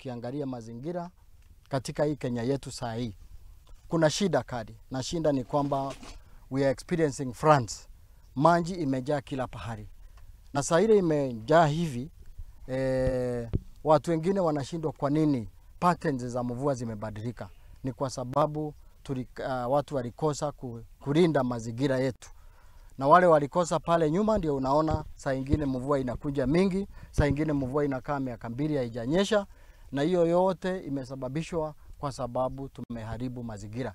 ukiangalia mazingira katika hii Kenya yetu saa hii kuna shida kali, na shida ni kwamba we are experiencing floods. Maji imejaa kila pahali, na saa ile imejaa hivi watu wengine wanashindwa kwa nini patterns za mvua zimebadilika. Ni kwa sababu watu walikosa kulinda mazingira yetu, na wale walikosa pale nyuma ndio unaona saa ingine mvua inakuja mingi, saa ingine mvua inakaa miaka 2 haijanyesha, na hiyo yote imesababishwa kwa sababu tumeharibu mazingira.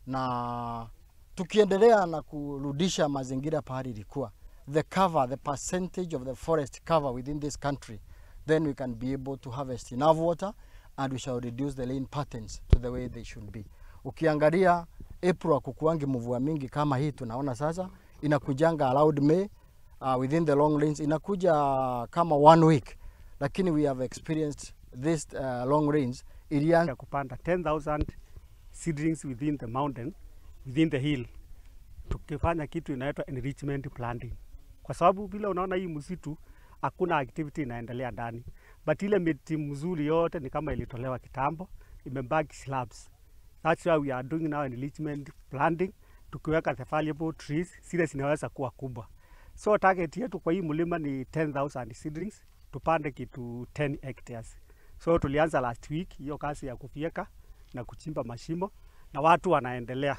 Na tukiendelea na kurudisha mazingira pahali ilikuwa, the percentage of the forest cover within this country, then we can be able to harvest enough water and we shall reduce the rain patterns to the way they should be. Ukiangalia April kukuangi mvua mingi kama hii tunaona sasa, inakujanga around May, within the long rains inakuja kama 1 week, lakini we have experienced this long rains. Ilianza kupanda 10,000 seedlings within the mountain, within the hill, tukifanya kitu inaitwa enrichment planting, kwa sababu bila unaona hii msitu hakuna activity inaendelea ndani, but ile miti mzuri yote ni kama ilitolewa kitambo, imebaki slabs. That's why we are doing now enrichment planting, tukiweka the valuable trees zile zinaweza kuwa kubwa. So target yetu kwa hii mlima ni 10,000 seedlings, tupande kitu 10 hectares. So tulianza last week hiyo kazi ya kufieka na kuchimba mashimo, na watu wanaendelea.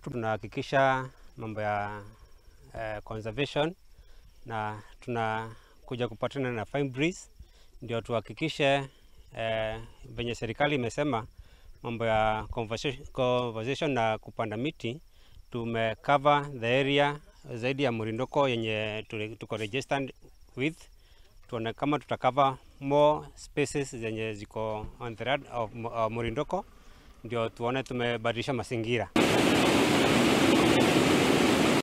Tunahakikisha mambo ya conservation, na tunakuja kupatana na Fine Breeze ndio tuhakikishe venye serikali imesema mambo ya conservation na kupanda miti. Tumecover the area zaidi ya Murindoko yenye tuko registered with. Tuone kama tutacover more spaces zenye ziko on the road of Murindoko, ndio tuone tumebadilisha mazingira.